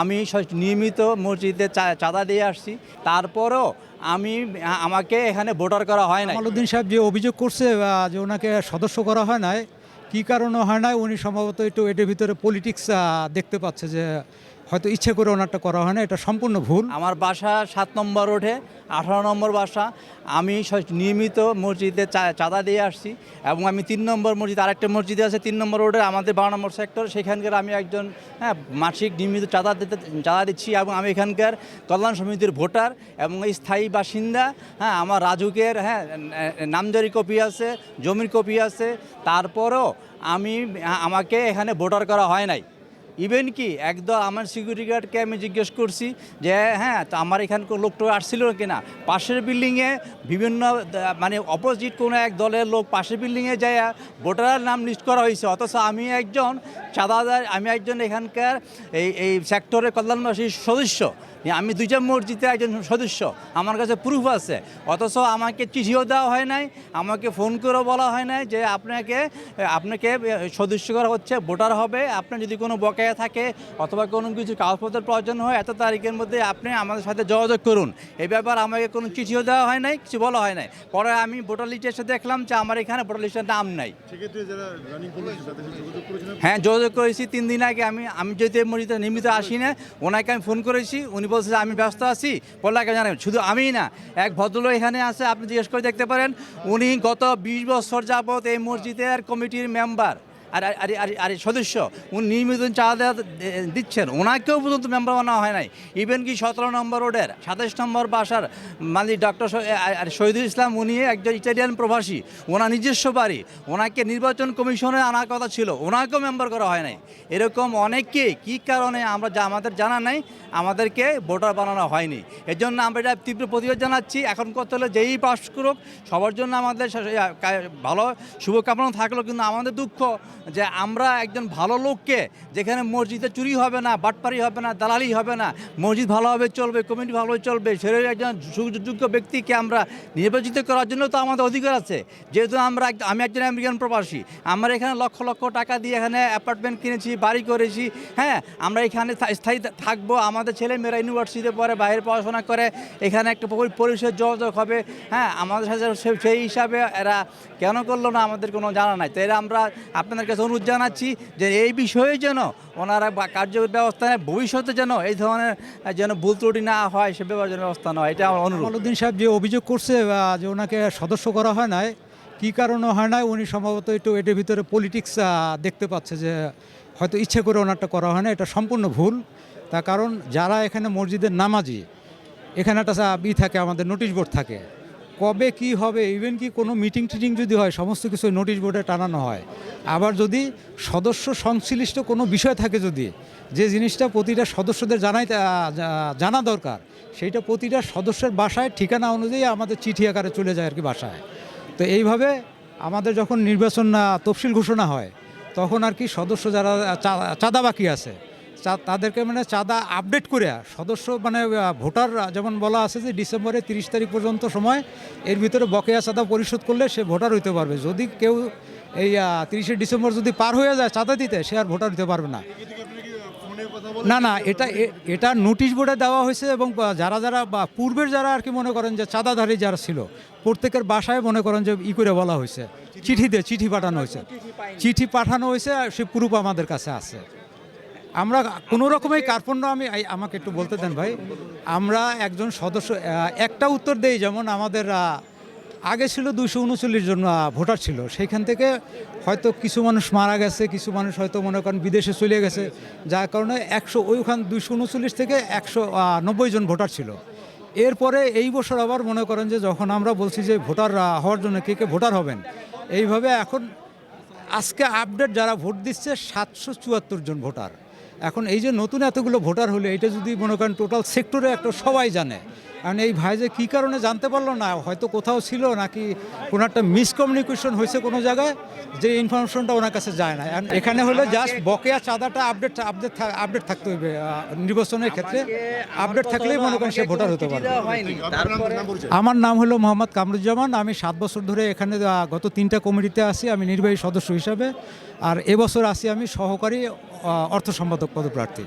আমি নিয়মিত মসজিদে চাঁদা দিয়ে আসছি, তারপরেও আমাকে এখানে ভোটার করা হয় না। কামালউদ্দিন সাহেব যে অভিযোগ করছে যে ওনাকে সদস্য করা হয় নাই, কী কারণে হয় নাই, উনি সম্ভবত একটু এটার ভিতরে পলিটিক্স দেখতে পাচ্ছে, যে হয়তো ইচ্ছে করে ওনারটা করা হয় না। এটা সম্পূর্ণ ভুল। আমার বাসা 7 নম্বর রোডে, 18 নম্বর বাসা। আমি নিয়মিত মসজিদে চাঁদা দিয়ে আসছি এবং আমি 3 নম্বর মসজিদ, আরেকটা মসজিদে আছে 3 নম্বর রোডে, আমাদের 12 নম্বর সেক্টর, সেখানকার আমি একজন মাসিক নিয়মিত চাঁদা দিচ্ছি এবং আমি এখানকার কল্যাণ সমিতির ভোটার এবং স্থায়ী বাসিন্দা। আমার রাজুকের নামজারি কপি আছে, জমির কপি আছে, তারপরেও আমাকে এখানে ভোটার করা হয় নাই। ইভেন কি একদল আমার সিকিউরিটি গার্ডকে আমি জিজ্ঞেস করছি যে তো আমার এখানকার লোকটা আসছিল কিনা। পাশের বিল্ডিংয়ে বিভিন্ন অপোজিট কোনো এক দলের লোক পাশের বিল্ডিংয়ে যায় ভোটারের নাম লিস্ট করা হয়েছে, অথচ আমি একজন চাঁদাদার, আমি একজন এখানকার এই সেক্টরের কল্যাণবাসীর সদস্য, আমি 2টা মসজিদের একজন সদস্য, আমার কাছে প্রুফ আছে। অথচ আমাকে চিঠিও দেওয়া হয় নাই, আমাকে ফোন করেও বলা হয় নাই যে আপনাকে সদস্য করা হচ্ছে, ভোটার হবে, আপনার যদি কোনো বকেয়া থাকে অথবা কোনো কিছু কাগজপত্রের প্রয়োজন হয় এত তারিখের মধ্যে আপনি আমাদের সাথে যোগাযোগ করুন। এই ব্যাপার আমাকে কোনো চিঠিও দেওয়া হয় নাই, কিছু বলা হয় নাই। পরে আমি ভোটার লিস্টে এসে দেখলাম যে আমার এখানে ভোটার লিস্টের নাম নাই। হ্যাঁ, যোগাযোগ করেছি 3 দিন আগে। আমি যদি মসজিদে নিয়মিত আসি না, ওনাকে আমি ফোন করেছি, উনি বলছে যে আমি ব্যস্ত আছি, বললে জানেন। শুধু আমিই না, এক ভদ্রলোক এখানে আছে, আপনি জিজ্ঞেস করে দেখতে পারেন। উনি গত 20 বছর যাবৎ এই মসজিদের কমিটির মেম্বার আর সদস্য, উনি নিয়মিত চাঁদা দিচ্ছেন, ওনাকেও পর্যন্ত মেম্বার বানানো হয় নাই। ইভেন কি 17 নম্বর রোডের 27 নম্বর বাসার মালিক ডক্টর শহীদুল ইসলাম, উনি একজন ইটালিয়ান প্রবাসী, ওনার নিজস্ব বাড়ি, ওনাকে নির্বাচন কমিশনে আনার কথা ছিল, ওনাকেও মেম্বার করা হয় নাই। এরকম অনেককে কী কারণে আমাদের জানা নাই, আমাদেরকে ভোটার বানানো হয়নি। এর জন্য আমরা এটা তীব্র প্রতিবাদ জানাচ্ছি। এখন কথা হলো যেই পাস করুক, সবার জন্য আমাদের ভালো শুভকামনা থাকলো, কিন্তু আমাদের দুঃখ যে আমরা একজন ভালো লোককে, যেখানে মসজিদে চুরি হবে না, বাটপারি হবে না, দালালি হবে না, মসজিদ ভালোভাবে চলবে, কমিটি ভালোভাবে চলবে, সেরকম একজন সুযোগ্য ব্যক্তিকে আমরা নির্বাচিত করার জন্য তো আমাদের অধিকার আছে। যেহেতু আমি একজন আমেরিকান প্রবাসী, আমরা এখানে লক্ষ লক্ষ টাকা দিয়ে এখানে অ্যাপার্টমেন্ট কিনেছি, বাড়ি করেছি। আমরা এখানে স্থায়ী থাকবো, আমাদের ছেলেমেয়েরা ইউনিভার্সিটিতে পড়ে, বাইরে পড়াশোনা করে, এখানে একটা পরিষদ যোগাযোগ হবে। আমাদের সাথে সেই হিসাবে এরা কেন করলো না আমাদের কোনো জানা নাই। তো এরা আমরা আপনাদের কাছে অনুরোধ জানাচ্ছি যে এই বিষয়ে যেন ওনারা কার্যকর ব্যবস্থা নেয়, ভবিষ্যতে যেন এই ধরনের যেন ভুল ত্রুটি না হয়, সে ব্যাপারে যেন ব্যবস্থা নেওয়া, এটা আমার অনুরোধ। কামালউদ্দিন সাহেব যে অভিযোগ করছে যে ওনাকে সদস্য করা হয় নাই, কী কারণে হয় নাই, উনি সম্ভবত একটু এটার ভিতরে পলিটিক্স দেখতে পাচ্ছে, যে হয়তো ইচ্ছে করে ওনারটা করা হয় না। এটা সম্পূর্ণ ভুল। তার কারণ যারা এখানে মসজিদের নামাজি, এখানে একটা থাকে, আমাদের নোটিশ বোর্ড থাকে, কবে কি হবে, ইভেন কি কোনো মিটিং টিটিং যদি হয়, সমস্ত কিছু নোটিশ বোর্ডে টানানো হয়। আবার যদি সদস্য সংশ্লিষ্ট কোনো বিষয় থাকে, যদি যে জিনিসটা প্রতিটা সদস্যদের জানা দরকার, সেইটা প্রতিটা সদস্যের বাসায় ঠিকানা অনুযায়ী আমাদের চিঠি আকারে চলে যায় আর কি বাসায়। তো এইভাবে আমাদের যখন নির্বাচন তফসিল ঘোষণা হয়, তখন আর কি সদস্য যারা চাঁদা বাকি আছে তাদেরকে চাঁদা আপডেট করে সদস্য ভোটার, যেমন বলা আছে যে ডিসেম্বরের 30 তারিখ পর্যন্ত সময়, এর ভিতরে বকেয়া চাঁদা পরিশোধ করলে সে ভোটার হইতে পারবে। যদি কেউ এই 30শে ডিসেম্বর যদি পার হয়ে যায় চাঁদা দিতে, সে আর ভোটার হতে পারবে না। না, এটা নোটিশ বোর্ডে দেওয়া হয়েছে, এবং যারা পূর্বের যারা আর কি মনে করেন যে চাঁদাধারী যারা ছিল, প্রত্যেকের বাসায় মনে করেন যে করে বলা হয়েছে, চিঠি পাঠানো হয়েছে, সে প্রুফ আমাদের কাছে আছে। আমরা কোনো রকমের কার্পণ্য, আমাকে একটু বলতে দেন ভাই। আমরা একজন সদস্য, একটা উত্তর দেই, যেমন আমাদের আগে ছিল 239 জন ভোটার ছিল, সেইখান থেকে হয়তো কিছু মানুষ মারা গেছে, কিছু মানুষ হয়তো মনে করেন বিদেশে চলে গেছে, যার কারণে 239 থেকে 190 জন ভোটার ছিল। এরপরে এই বছর আবার মনে করেন যে যখন আমরা বলছি যে ভোটার হওয়ার জন্য কে ভোটার হবেন, এইভাবে এখন আজকে আপডেট যারা ভোট দিচ্ছে 774 জন ভোটার। এখন এই যে নতুন এতগুলো ভোটার হলে, এটা যদি মনে করেন টোটাল সেক্টরে একটা সবাই জানে, কারণ এই ভাই যে কী কারণে জানতে পারলো না, হয়তো কোথাও ছিল নাকি কোনো একটা মিসকমিউনিকেশন হয়েছে কোনো জায়গায়, যে ইনফরমেশনটা ওনার কাছে যায় না। এখানে হলে জাস্ট বকেয়া চাঁদাটা আপডেট থাকতে হবে নির্বাচনের ক্ষেত্রে। আপডেট থাকলেই মনে করেন সে ভোটার হতে পারবে। আমার নাম হলো মোহাম্মদ কামরুজ্জামান। আমি 7 বছর ধরে এখানে গত 3টা কমিটিতে আছি, আমি নির্বাহী সদস্য হিসাবে। আর এবছর আছি আমি সহকারী অর্থ সম্পাদক পদপ্রার্থী।